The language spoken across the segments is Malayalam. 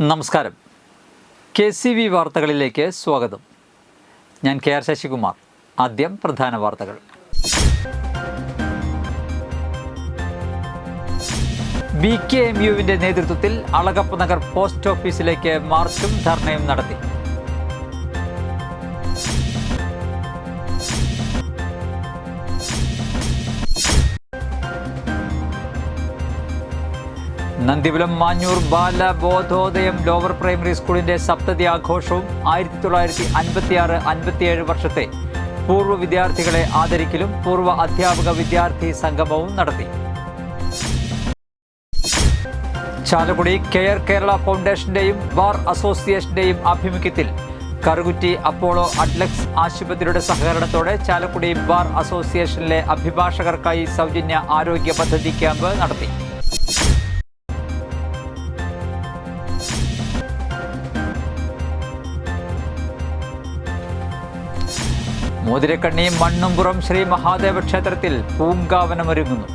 നമസ്കാരം. KCV വാർത്തകളിലേക്ക് സ്വാഗതം. ഞാൻ KR ശശികുമാർ. ആദ്യം പ്രധാന വാർത്തകൾ. BKMUവിൻ്റെ നേതൃത്വത്തിൽ അളഗപ്പ നഗർ പോസ്റ്റ് ഓഫീസിലേക്ക് മാർച്ചും ധർണയും നടത്തി. നന്ദിപുരം മാഞ്ഞൂർ ബാല ബോധോദയം ലോവർ പ്രൈമറി സ്കൂളിൻ്റെ സപ്തതി ആഘോഷവും 1956-57 വർഷത്തെ പൂർവ്വ വിദ്യാർത്ഥികളെ ആദരിക്കലും പൂർവ്വ അധ്യാപക വിദ്യാർത്ഥി സംഗമവും നടത്തി. ചാലക്കുടി കെയർ കേരള ഫൗണ്ടേഷന്റെയും ബാർ അസോസിയേഷന്റെയും ആഭിമുഖ്യത്തിൽ കറുകുറ്റി അപ്പോളോ അഡ്ലക്സ് ആശുപത്രിയുടെ സഹകരണത്തോടെ ചാലക്കുടി ബാർ അസോസിയേഷനിലെ അഭിഭാഷകർക്കായി സൗജന്യ ആരോഗ്യ പദ്ധതി ക്യാമ്പ് നടത്തി. മോതിരക്കണ്ണി മണ്ണുംപുറം ശ്രീ മഹാദേവ ക്ഷേത്രത്തിൽ പൂങ്കാവനമൊരുങ്ങുന്നു.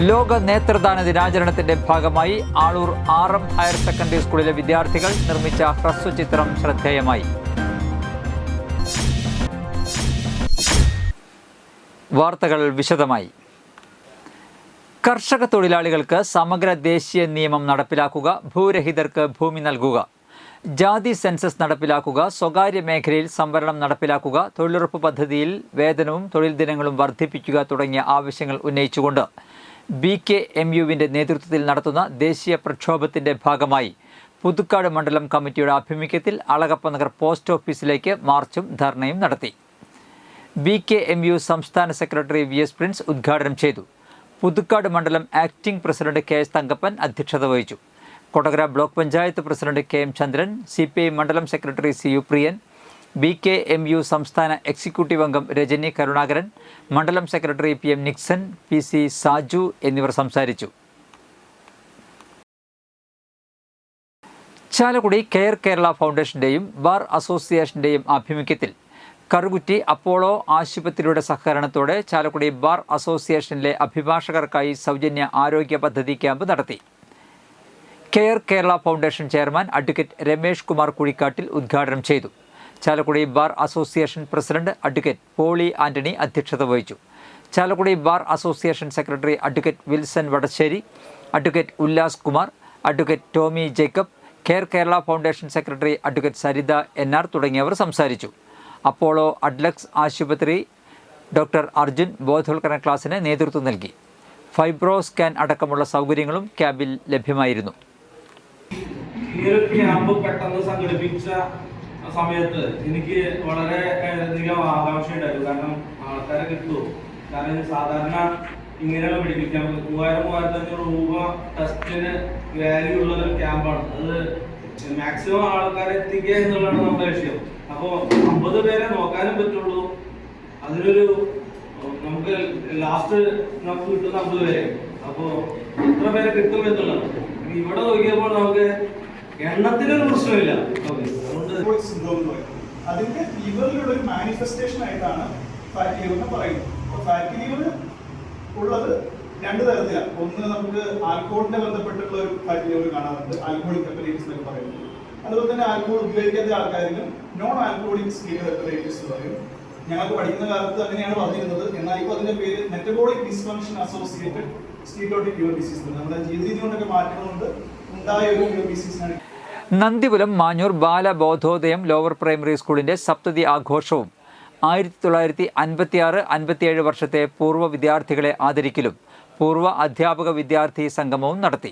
ലോക നേത്രദാന ദിനാചരണത്തിന്റെ ഭാഗമായി ആളൂർ RM ഹയർ സെക്കൻഡറി സ്കൂളിലെ വിദ്യാർത്ഥികൾ നിർമ്മിച്ച ഹ്രസ്വചിത്രം ശ്രദ്ധേയമായി. വാർത്തകൾ വിശദമായി. കർഷക തൊഴിലാളികൾക്ക് സമഗ്ര ദേശീയ നിയമം നടപ്പിലാക്കുക, ഭൂരഹിതർക്ക് ഭൂമി നൽകുക, ജാതി സെൻസസ് നടപ്പിലാക്കുക, സ്വകാര്യ മേഖലയിൽ സംവരണം നടപ്പിലാക്കുക, തൊഴിലുറപ്പ് പദ്ധതിയിൽ വേതനവും തൊഴിൽ ദിനങ്ങളും വർദ്ധിപ്പിക്കുക തുടങ്ങിയ ആവശ്യങ്ങൾ ഉന്നയിച്ചുകൊണ്ട് BKMUവിൻ്റെ നേതൃത്വത്തിൽ നടത്തുന്ന ദേശീയ പ്രക്ഷോഭത്തിൻ്റെ ഭാഗമായി പുതുക്കാട് മണ്ഡലം കമ്മിറ്റിയുടെ ആഭിമുഖ്യത്തിൽ അളഗപ്പ നഗർ പോസ്റ്റ് ഓഫീസിലേക്ക് മാർച്ചും ധർണയും നടത്തി. BKMU സംസ്ഥാന സെക്രട്ടറി VS പ്രിൻസ് ഉദ്ഘാടനം ചെയ്തു. പുതുക്കാട് മണ്ഡലം ആക്ടിംഗ് പ്രസിഡന്റ് KS തങ്കപ്പൻ അധ്യക്ഷത വഹിച്ചു. Kodakara block panchayat president KM ചന്ദ്രൻ, CPI മണ്ഡലം സെക്രട്ടറി CU പ്രിയൻ, BKMU സംസ്ഥാന എക്സിക്യൂട്ടീവ് അംഗം രജനി കരുണാകരൻ, മണ്ഡലം secretary PM Nixon, PC Saju എന്നിവർ സംസാരിച്ചു. ചാലക്കുടി കെയർ കേരള ഫൗണ്ടേഷന്റെയും ബാർ അസോസിയേഷന്റെയും ആഭിമുഖ്യത്തിൽ കറുകുറ്റി അപ്പോളോ ആശുപത്രിയുടെ സഹകരണത്തോടെ ചാലക്കുടി ബാർ അസോസിയേഷനിലെ അഭിഭാഷകർക്കായി സൗജന്യ ആരോഗ്യ പദ്ധതി ക്യാമ്പ് നടത്തി. Care Kerala foundation chairman advocate Ramesh Kumar Kuzhikkattil ഉദ്ഘാടനം ചെയ്തു. Chalakudy bar association president advocate Poly Antony അധ്യക്ഷത വഹിച്ചു. Chalakudy bar association secretary advocate Wilson Vadasseri, advocate Ullas Kumar, advocate Tomy Jacob, care Kerala foundation secretary advocate Saritha NR തുടങ്ങിയവർ സംസാരിച്ചു. അപ്പോളോ അഡ്ലക്സ് ആശുപത്രി ഡോക്ടർ അർജുൻ ബോധവൽക്കരണ ക്ലാസ്സിന് നേതൃത്വം നൽകി. ഫൈബ്രോ സ്കാൻ അടക്കമുള്ള സൗകര്യങ്ങളും ക്യാമ്പിൽ ലഭ്യമായിരുന്നു. പെട്ടെന്ന് സംഘടിപ്പിച്ച സമയത്ത് എനിക്ക് വളരെ അധികം ആകാംക്ഷയുണ്ടായിരുന്നു. കാരണം ആൾക്കാരെ കിട്ടുമോ? കാരണം സാധാരണ ഇങ്ങനെയുള്ള മെഡിക്കൽ ക്യാമ്പ് 3000-3500 രൂപ ടെസ്റ്റിന് വാല്യൂ ഉള്ള ഒരു ക്യാമ്പാണ്. അത് മാക്സിമം ആൾക്കാരെ എത്തിക്കുക എന്നുള്ളതാണ് നമ്മുടെ ലക്ഷ്യം. അപ്പോൾ 50 പേരെ നോക്കാനും പറ്റുള്ളൂ. അതിനൊരു നമുക്ക് ലാസ്റ്റ് നമുക്ക് കിട്ടുന്ന 50 പേരെ. അപ്പോൾ എത്ര പേരെ കിട്ടും എന്നുള്ളത് ഇവിടെ നോക്കിയപ്പോൾ നമുക്ക് എണ്ണത്തിനൊരു പ്രശ്നമില്ല. അതിന്റെ ലിവറിലുള്ള ഒരു മാനിഫെസ്റ്റേഷൻ ആയിട്ടാണ് ഫാറ്റി ലിവർ എന്ന് പറയുന്നത്. അപ്പോൾ ഫാറ്റി ലിവർ ഉള്ളത് രണ്ട് തരത്തിലാണ്. ഒന്ന് നമുക്ക് ആൽക്കഹോളിനെ ബന്ധപ്പെട്ടുള്ള ഒരു ഫാറ്റി ലിവർ കാണാറുണ്ട്, ആൽക്കഹോളിക് ഹെപ്പറ്റൈറ്റിസ് എന്നൊക്കെ പറയുന്നത്. അതുപോലെ തന്നെ ആൽക്കഹോൾ ഉപയോഗിക്കാത്ത ആൾക്കാരിലും നോൺ ആൽക്കഹോളിക് സ്റ്റീറ്റോ ഹെപ്പറ്റൈറ്റിസ് എന്ന് പറയും. ഞങ്ങൾക്ക് പഠിക്കുന്ന കാലത്ത് അങ്ങനെയാണ് പറഞ്ഞിരുന്നത്. എന്നാൽ ഇപ്പോൾ അതിന്റെ പേര് metabolic dysfunction associated steatotic liver disease. നമ്മുടെ ജീവിതരീതി കൊണ്ടൊക്കെ മാറ്റങ്ങളുണ്ട് ഉണ്ടായ ഒരു ലിവർ ഡിസീസിനാണ്. നന്ദിപുരം മാഞ്ഞൂർ ബാല ബോധോദയം ലോവർ പ്രൈമറി സ്കൂളിൻ്റെ സപ്തതി ആഘോഷവും 1956-57 വർഷത്തെ പൂർവ്വ വിദ്യാർത്ഥികളെ ആദരിക്കലും പൂർവ്വ അധ്യാപക വിദ്യാർത്ഥി സംഗമവും നടത്തി.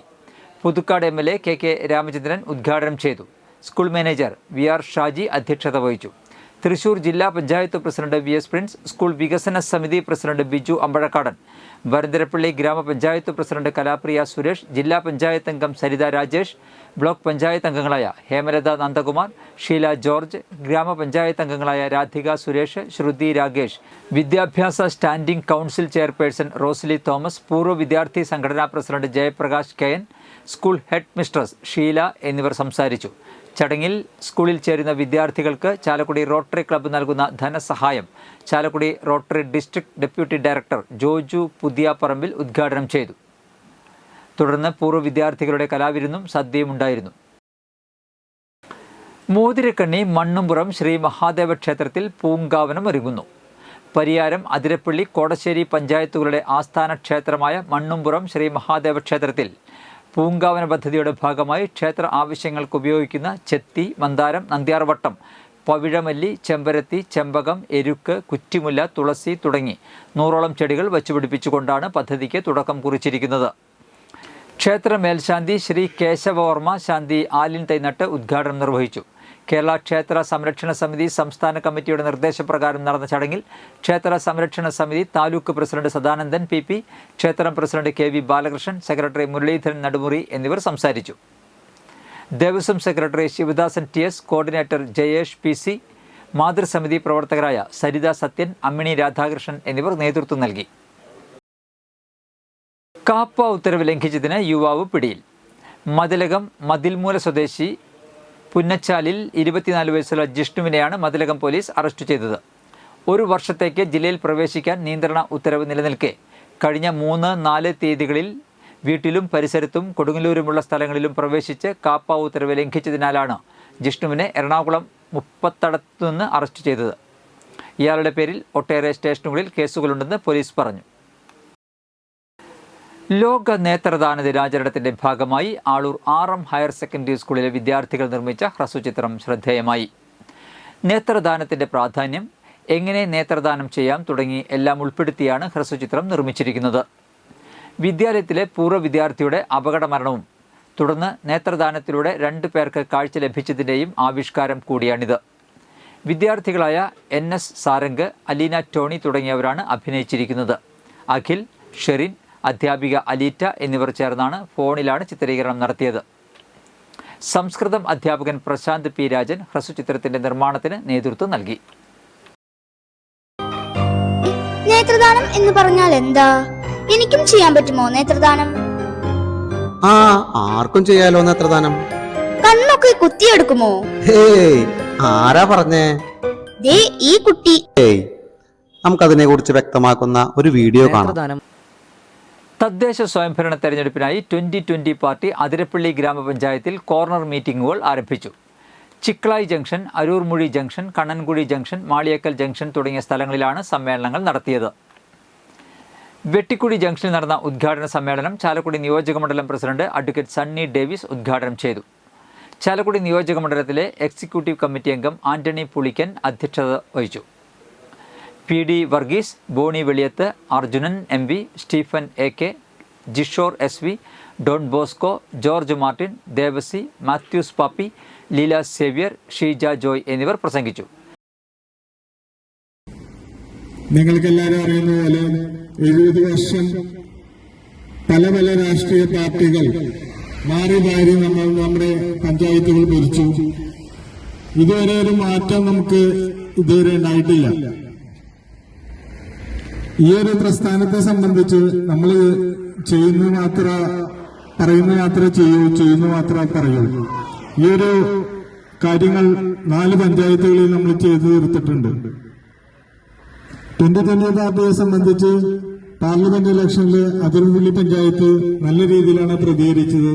പുതുക്കാട് MLA KK രാമചന്ദ്രൻ ഉദ്ഘാടനം ചെയ്തു. സ്കൂൾ മാനേജർ VR ഷാജി അധ്യക്ഷത വഹിച്ചു. തൃശൂർ ജില്ലാ panchayat president VS Prince, school വികസന സമിതി പ്രസിഡന്റ് ബിജു അമ്പഴക്കാടൻ, വരന്തരപ്പള്ളി ഗ്രാമപഞ്ചായത്ത് പ്രസിഡന്റ് കലാപ്രിയ സുരേഷ്, ജില്ലാ പഞ്ചായത്ത് അംഗം സരിത രാജേഷ്, ബ്ലോക്ക് പഞ്ചായത്ത് അംഗങ്ങളായ ഹേമലത നന്ദകുമാർ, ഷീല ജോർജ്, ഗ്രാമപഞ്ചായത്ത് അംഗങ്ങളായ രാധിക സുരേഷ്, ശ്രുതി രാഗേഷ്, വിദ്യാഭ്യാസ standing council chairperson Rosly Thomas, പൂർവ്വ വിദ്യാർത്ഥി സംഘടനാ president Jayaprakash KN, school head mistress Sheela എന്നിവർ സംസാരിച്ചു. ചടങ്ങിൽ സ്കൂളിൽ ചേരുന്ന വിദ്യാർത്ഥികൾക്ക് ചാലക്കുടി റോട്ടറി ക്ലബ്ബ് നൽകുന്ന ധനസഹായം Chalakudy rotary district deputy director Joju Puthiyaparambil ഉദ്ഘാടനം ചെയ്തു. തുടർന്ന് പൂർവ്വ വിദ്യാർത്ഥികളുടെ കലാവിരുന്നും സദ്യയും ഉണ്ടായിരുന്നു. മോതിരക്കണ്ണി മണ്ണുംപുറം ശ്രീ മഹാദേവ ക്ഷേത്രത്തിൽ പൂങ്കാവനം ഒരുങ്ങുന്നു. പരിയാരം, അതിരപ്പള്ളി, കോടശ്ശേരി പഞ്ചായത്തുകളുടെ ആസ്ഥാന ക്ഷേത്രമായ മണ്ണുംപുറം ശ്രീ മഹാദേവ ക്ഷേത്രത്തിൽ പൂങ്കാവന പദ്ധതിയുടെ ഭാഗമായി ക്ഷേത്ര ആവശ്യങ്ങൾക്ക് ഉപയോഗിക്കുന്ന ചെത്തി, മന്ദാരം, നന്ദ്യാർവട്ടം, പവിഴമല്ലി, ചെമ്പരത്തി, ചെമ്പകം, എരുക്ക്, കുറ്റിമുല്ല, തുളസി തുടങ്ങി 100ഓളം ചെടികൾ വച്ചുപിടിപ്പിച്ചുകൊണ്ടാണ് പദ്ധതിക്ക് തുടക്കം കുറിച്ചിരിക്കുന്നത്. ക്ഷേത്ര മേൽശാന്തി ശ്രീ കേശവവർമ്മ ശാന്തി ആലിൻ തൈനട്ട് ഉദ്ഘാടനം നിർവഹിച്ചു. കേരള ക്ഷേത്ര സംരക്ഷണ സമിതി സംസ്ഥാന കമ്മിറ്റിയുടെ നിർദ്ദേശപ്രകാരം നടന്ന ചടങ്ങിൽ ക്ഷേത്ര സംരക്ഷണ സമിതി താലൂക്ക് പ്രസിഡന്റ് സദാനന്ദൻ PP, ക്ഷേത്രം president KV Balakrishnan, secretary Muraleedharan Nadumuri എന്നിവർ സംസാരിച്ചു. Devaswom secretary Sivadasan TS, coordinator Jayesh PC, മാതൃസമിതി പ്രവർത്തകരായ സരിത സത്യൻ, അമ്മിണി രാധാകൃഷ്ണൻ എന്നിവർ നേതൃത്വം നൽകി. കാപ്പ ഉത്തരവ് ലംഘിച്ചതിന് യുവാവ് പിടിയിൽ. മതിലകം മതിൽമൂല സ്വദേശി പുന്നച്ചാലിൽ 24 വയസ്സുള്ള ജിഷ്ണുവിനെയാണ് മതിലകം പോലീസ് അറസ്റ്റ് ചെയ്തത്. 1 വർഷത്തേക്ക് ജില്ലയിൽ പ്രവേശിക്കാൻ നിയന്ത്രണ ഉത്തരവ് നിലനിൽക്കെ കഴിഞ്ഞ 3, 4 തീയതികളിൽ വീട്ടിലും പരിസരത്തും കൊടുങ്ങല്ലൂരുമുള്ള സ്ഥലങ്ങളിലും പ്രവേശിച്ച് കാപ്പ ഉത്തരവ് ലംഘിച്ചതിനാലാണ് ജിഷ്ണുവിനെ എറണാകുളം മുപ്പത്തടത്തു നിന്ന് അറസ്റ്റ് ചെയ്തത്. ഇയാളുടെ പേരിൽ ഒട്ടേറെ സ്റ്റേഷനുകളിൽ കേസുകളുണ്ടെന്ന് പോലീസ് പറഞ്ഞു. ലോക നേത്രദാന ദിനാചരണത്തിന്റെ ഭാഗമായി ആളൂർ RM ഹയർ സെക്കൻഡറി സ്കൂളിലെ വിദ്യാർത്ഥികൾ നിർമ്മിച്ച ഹ്രസ്വചിത്രം ശ്രദ്ധേയമായി. നേത്രദാനത്തിന്റെ പ്രാധാന്യം, എങ്ങനെ നേത്രദാനം ചെയ്യാം തുടങ്ങി എല്ലാം ഉൾപ്പെടുത്തിയാണ് ഹ്രസ്വചിത്രം നിർമ്മിച്ചിരിക്കുന്നത്. വിദ്യാലയത്തിലെ പൂർവ്വ വിദ്യാർത്ഥിയുടെ അപകടമരണവും തുടർന്ന് നേത്രദാനത്തിലൂടെ 2 പേർക്ക് കാഴ്ച ലഭിച്ചതിൻ്റെയും ആവിഷ്കാരം കൂടിയാണിത്. വിദ്യാർത്ഥികളായ NS സാരംഗ്, അലീന ടോണി തുടങ്ങിയവരാണ് അഭിനയിച്ചിരിക്കുന്നത്. അഖിൽ, ഷെറിൻ, അധ്യാപിക അലീറ്റ എന്നിവർ ചേർന്നാണ് ഫോണിലാണ് ചിത്രീകരണം നടത്തിയത്. സംസ്കൃതം അധ്യാപകൻ പ്രശാന്ത് P. രാജൻ ഹ്രസ്വചിത്രത്തിന്റെ നിർമ്മാണത്തിന് നേതൃത്വം നൽകി. നേത്രദാനം എന്ന് പറഞ്ഞാൽ എന്താ? എനിക്കും ചെയ്യാൻ പറ്റുമോ നേത്രദാനം? ആർക്കും ചെയ്യാലോ നേത്രദാനം. കണ്ണൊക്കെ കുത്തിയെടുക്കുമോ? ആരാ പറഞ്ഞേ? ദേ ഈ കുട്ടി. നമുക്കതിനെ കുറിച്ച് വ്യക്തമാക്കുന്ന ഒരു വീഡിയോ കാണാം. തദ്ദേശ സ്വയംഭരണ തെരഞ്ഞെടുപ്പിനായി 2020 പാർട്ടി അതിരപ്പള്ളി ഗ്രാമപഞ്ചായത്തിൽ കോർണർ മീറ്റിംഗുകൾ ആരംഭിച്ചു. Chiklayi junction, Arurmuzhi junction, Kannankuzhi junction, Maliyekkal junction തുടങ്ങിയ സ്ഥലങ്ങളിലാണ് സമ്മേളനങ്ങൾ നടത്തിയത്. വെട്ടിക്കുഴി ജംഗ്ഷനിൽ നടന്ന ഉദ്ഘാടന സമ്മേളനം ചാലക്കുടി നിയോജകമണ്ഡലം പ്രസിഡന്റ് അഡ്വക്കേറ്റ് സണ്ണി ഡേവിസ് ഉദ്ഘാടനം ചെയ്തു. ചാലക്കുടി നിയോജകമണ്ഡലത്തിലെ എക്സിക്യൂട്ടീവ് കമ്മിറ്റി അംഗം ആന്റണി പുളിക്കൻ അധ്യക്ഷത വഹിച്ചു. PD Varghese, Boney Veliyath, Arjunan MV, Stephen AK, Jishor SV, Don Bosco, George Martin, Devasi, Mathews Pappi, Leela Xavier, Sheeja Joy എന്നിവർ പ്രസംഗിച്ചു. നിങ്ങൾക്കെല്ലാവരും അറിയുന്ന പോലെ 70 വർഷം പല രാഷ്ട്രീയ പാർട്ടികൾ മാറി നമ്മുടെ പഞ്ചായത്തുകൾ ഭരിച്ചു. ഇതുവരെ ഒരു മാറ്റം നമുക്ക് ഇതുവരെ ഉണ്ടായിട്ടില്ല. ഈ ഒരു പ്രസ്ഥാനത്തെ സംബന്ധിച്ച് നമ്മൾ പറയുന്ന മാത്രമേ ചെയ്യുന്ന മാത്രമേ പറയൂ. ഈ ഒരു കാര്യങ്ങൾ 4 പഞ്ചായത്തുകളിൽ നമ്മൾ ചെയ്തു തീർത്തിട്ടുണ്ട്. 2020 പാർട്ടിയെ സംബന്ധിച്ച് പാർലമെന്റ് ഇലക്ഷനിൽ അതിരപ്പള്ളി പഞ്ചായത്ത് നല്ല രീതിയിലാണ് പ്രതികരിച്ചത്.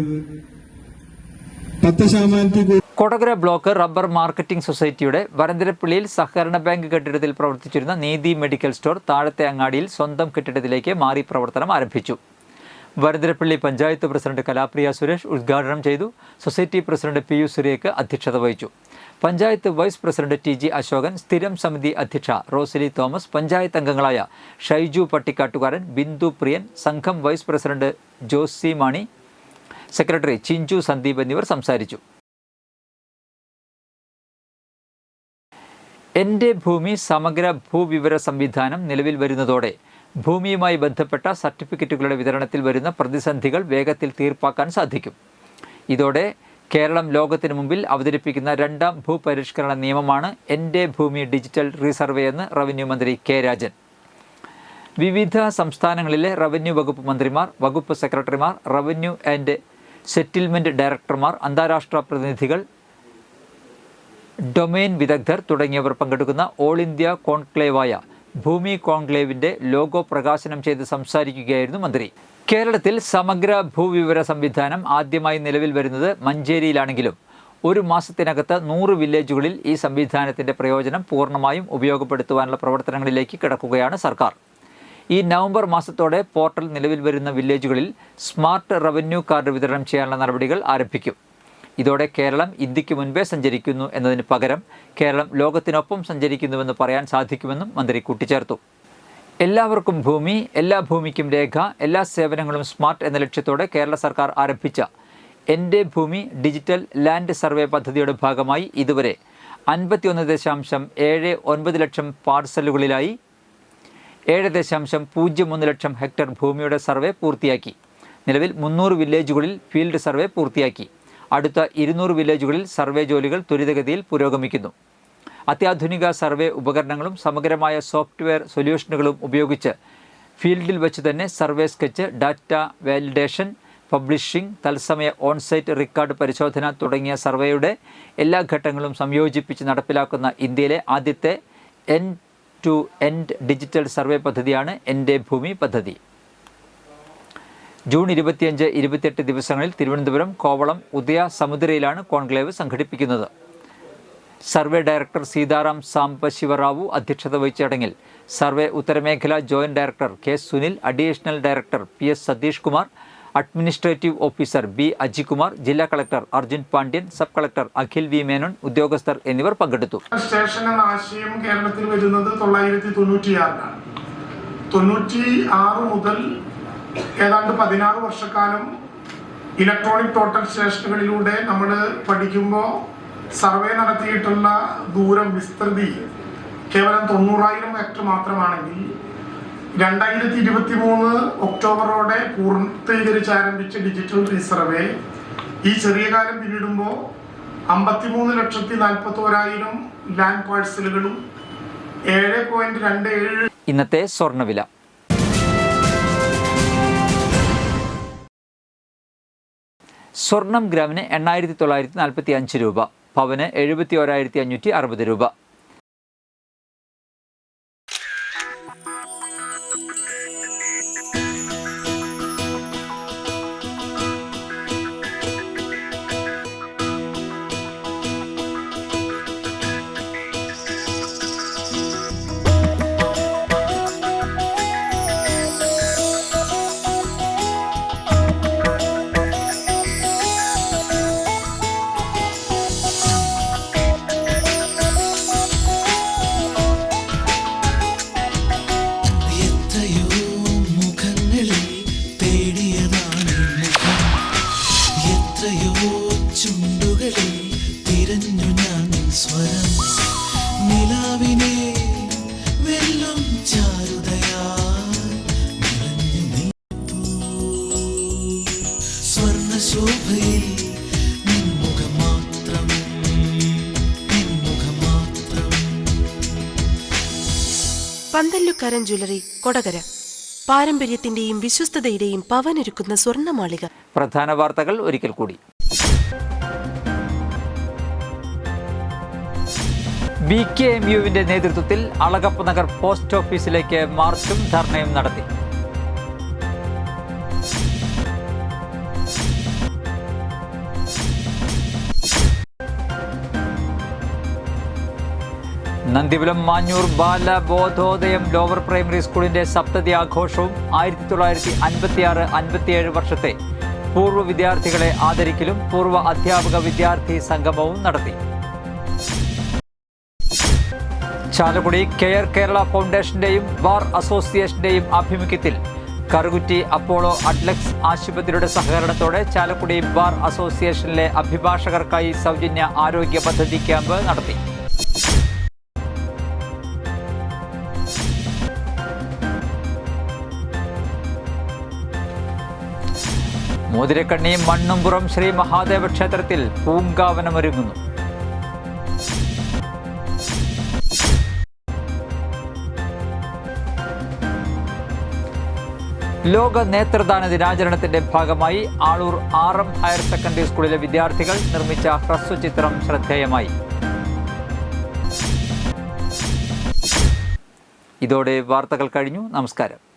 10% കൊടകര ബ്ലോക്ക് റബ്ബർ മാർക്കറ്റിംഗ് സൊസൈറ്റിയുടെ വരന്തരപ്പള്ളിയിൽ സഹകരണ ബാങ്ക് കെട്ടിടത്തിൽ പ്രവർത്തിച്ചിരുന്ന നീതി മെഡിക്കൽ സ്റ്റോർ താഴത്തെ അങ്ങാടിയിൽ സ്വന്തം കെട്ടിടത്തിലേക്ക് മാറി പ്രവർത്തനം ആരംഭിച്ചു. വരന്തരപ്പള്ളി പഞ്ചായത്ത് പ്രസിഡന്റ് കലാപ്രിയ സുരേഷ് ഉദ്ഘാടനം ചെയ്തു. സൊസൈറ്റി പ്രസിഡന്റ് PU സുരേഖ് അധ്യക്ഷത വഹിച്ചു. Panchayat vice president TG Ashokan, സ്ഥിരം സമിതി അധ്യക്ഷ റോസലി തോമസ്, പഞ്ചായത്ത് അംഗങ്ങളായ ഷൈജു പട്ടിക്കാട്ടുകാരൻ, ബിന്ദു പ്രിയൻ, സംഘം vice president Josy Mani, secretary Chinchu Sandeep എന്നിവർ സംസാരിച്ചു. എൻ്റെ ഭൂമി സമഗ്ര ഭൂവിവര സംവിധാനം നിലവിൽ വരുന്നതോടെ ഭൂമിയുമായി ബന്ധപ്പെട്ട സർട്ടിഫിക്കറ്റുകളുടെ വിതരണത്തിൽ വരുന്ന പ്രതിസന്ധികൾ വേഗത്തിൽ തീർപ്പാക്കാൻ സാധിക്കും. ഇതോടെ കേരളം ലോകത്തിന് മുമ്പിൽ അവതരിപ്പിക്കുന്ന 2ാം ഭൂപരിഷ്കരണ നിയമമാണ് എൻ്റെ ഭൂമി ഡിജിറ്റൽ റീസർവേ എന്ന് റവന്യൂ മന്ത്രി K. രാജൻ. വിവിധ സംസ്ഥാനങ്ങളിലെ റവന്യൂ വകുപ്പ് മന്ത്രിമാർ, വകുപ്പ് സെക്രട്ടറിമാർ, റവന്യൂ ആൻഡ് സെറ്റിൽമെൻറ്റ് ഡയറക്ടർമാർ, അന്താരാഷ്ട്ര പ്രതിനിധികൾ, ഡൊമെയിൻ വിദഗ്ധർ തുടങ്ങിയവർ പങ്കെടുക്കുന്ന ഓൾ ഇന്ത്യ കോൺക്ലേവായ ഭൂമി കോൺക്ലേവിന്റെ ലോഗോ പ്രകാശനം ചെയ്ത് സംസാരിക്കുകയായിരുന്നു മന്ത്രി. കേരളത്തിൽ സമഗ്ര ഭൂവിവര സംവിധാനം ആദ്യമായി നിലവിൽ വരുന്നത് മഞ്ചേരിയിലാണെങ്കിലും 1 മാസത്തിനകത്ത് 100 വില്ലേജുകളിൽ ഈ സംവിധാനത്തിന്റെ പ്രയോജനം പൂർണ്ണമായും ഉപയോഗപ്പെടുത്തുവാനുള്ള പ്രവർത്തനങ്ങളിലേക്ക് കിടക്കുകയാണ് സർക്കാർ. ഈ നവംബർ മാസത്തോടെ പോർട്ടൽ നിലവിൽ വരുന്ന വില്ലേജുകളിൽ സ്മാർട്ട് റവന്യൂ കാർഡ് വിതരണം ചെയ്യാനുള്ള നടപടികൾ ആരംഭിക്കും. ഇതോടെ കേരളം ഇന്ത്യക്ക് മുൻപേ സഞ്ചരിക്കുന്നു എന്നതിന് പകരം കേരളം ലോകത്തിനൊപ്പം സഞ്ചരിക്കുന്നുവെന്ന് പറയാൻ സാധിക്കുമെന്നും മന്ത്രി കൂട്ടിച്ചേർത്തു. എല്ലാവർക്കും ഭൂമി, എല്ലാ ഭൂമിക്കും രേഖ, എല്ലാ സേവനങ്ങളും സ്മാർട്ട് എന്ന ലക്ഷ്യത്തോടെ കേരള സർക്കാർ ആരംഭിച്ച എൻ്റെ ഭൂമി ഡിജിറ്റൽ ലാൻഡ് സർവേ പദ്ധതിയുടെ ഭാഗമായി ഇതുവരെ 51.79 ലക്ഷം പാർസലുകളിലായി 7.01 ലക്ഷം ഹെക്ടർ ഭൂമിയുടെ സർവേ പൂർത്തിയാക്കി. നിലവിൽ 300 വില്ലേജുകളിൽ ഫീൽഡ് സർവേ പൂർത്തിയാക്കി. അടുത്ത 200 വില്ലേജുകളിൽ സർവേ ജോലികൾ ത്വരിതഗതിയിൽ പുരോഗമിക്കുന്നു. അത്യാധുനിക സർവേ ഉപകരണങ്ങളും സമഗ്രമായ സോഫ്റ്റ്വെയർ സൊല്യൂഷനുകളും ഉപയോഗിച്ച് ഫീൽഡിൽ വെച്ച് തന്നെ survey sketch, data validation, publishing, തത്സമയ ഓൺസൈറ്റ് റെക്കോർഡ് പരിശോധന തുടങ്ങിയ സർവേയുടെ എല്ലാ ഘട്ടങ്ങളും സംയോജിപ്പിച്ച് നടപ്പിലാക്കുന്ന ഇന്ത്യയിലെ ആദ്യത്തെ end to end digital survey പദ്ധതിയാണ് എൻ്റെ ഭൂമി പദ്ധതി. ജൂൺ 25, 28 ദിവസങ്ങളിൽ തിരുവനന്തപുരം, കോവളം, ഉദയ സമുദ്രയിലാണ് കോൺക്ലേവ് സംഘടിപ്പിക്കുന്നത്. സർവേ ഡയറക്ടർ സീതാറാം സാംബശിവറാവു അധ്യക്ഷത വഹിച്ച ചടങ്ങിൽ സർവേ ഉത്തരമേഖല joint director K Sunil, additional director PS Satheesh Kumar, administrative officer B Ajikumar, ജില്ലാ collector Arjun Pandian, sub collector Akhil V Menon, ഉദ്യോഗസ്ഥർ എന്നിവർ പങ്കെടുത്തു. സ്റ്റേഷൻ എന്ന ആശയം കേരളത്തിൽ വരുന്നത് 1996 96 മുതൽ ഏതാണ്ട് 16 വർഷക്കാലം ഇലക്ട്രോണിക് ടോട്ടൽ സ്റ്റേഷനുകളിലൂടെ നമ്മൾ പഠിക്കുമ്പോൾ സർവേ നടത്തിയിട്ടുള്ള ദൂരം വിസ്തൃതി കേവലം 90,000 ഹെക്ടർ മാത്രമാണെങ്കിൽ 2023 ഒക്ടോബറോടെ പൂർത്തീകരിച്ചാരംഭിച്ച ഡിജിറ്റൽ റീസർവേ ഈ ചെറിയ കാലം പിന്നിടുമ്പോൾ 53,41,000 ലാൻഡ് പാഴ്സലുകളും 7.27 ഇന്നത്തെ സ്വർണ്ണവില. സ്വർണം ഗ്രാമിന് 8,945 രൂപ, പവന് 71,560 രൂപ. പന്തല്ലുക്കാരൻ ജ്വല്ലറി, കൊടകര. പാരമ്പര്യത്തിന്റെയും വിശ്വസ്തതയുടെയും പവനൊരുക്കുന്ന സ്വർണ്ണമാളിക. പ്രധാന വാർത്തകൾ ഒരിക്കൽ കൂടി. BKMUവിന്റെ നേതൃത്വത്തിൽ അളഗപ്പ നഗർ പോസ്റ്റ് ഓഫീസിലേക്ക് മാർച്ചും ധർണയും നടത്തി. നന്ദിപുരം മാഞ്ഞൂർ ബാലബോധോദയം ലോവർ പ്രൈമറി സ്കൂളിന്റെ സപ്തതി ആഘോഷവും 1956-57 വർഷത്തെ പൂർവ്വ വിദ്യാർത്ഥികളെ ആദരിക്കലും പൂർവ്വ അധ്യാപക വിദ്യാർത്ഥി സംഗമവും നടത്തി. ചാലക്കുടി കെയർ കേരള ഫൗണ്ടേഷന്റെയും ബാർ അസോസിയേഷന്റെയും ആഭിമുഖ്യത്തിൽ കറുകുറ്റി അപ്പോളോ അഡ്ലക്സ് ആശുപത്രിയുടെ സഹകരണത്തോടെ ചാലക്കുടി ബാർ അസോസിയേഷനിലെ അഭിഭാഷകർക്കായി സൗജന്യ ആരോഗ്യ പദ്ധതി ക്യാമ്പ് നടത്തി. മോതിരക്കണ്ണി മണ്ണുംപുറം ശ്രീ മഹാദേവ ക്ഷേത്രത്തിൽ പൂങ്കാവനമൊരുങ്ങുന്നു. ലോക നേത്രദാന ദിനാചരണത്തിന്റെ ഭാഗമായി ആളൂർ RM ഹയർ സെക്കൻഡറി സ്കൂളിലെ വിദ്യാർത്ഥികൾ നിർമ്മിച്ച ഹ്രസ്വചിത്രം ശ്രദ്ധേയമായി. ഇതോടെ വാർത്തകൾ കഴിഞ്ഞു. നമസ്കാരം.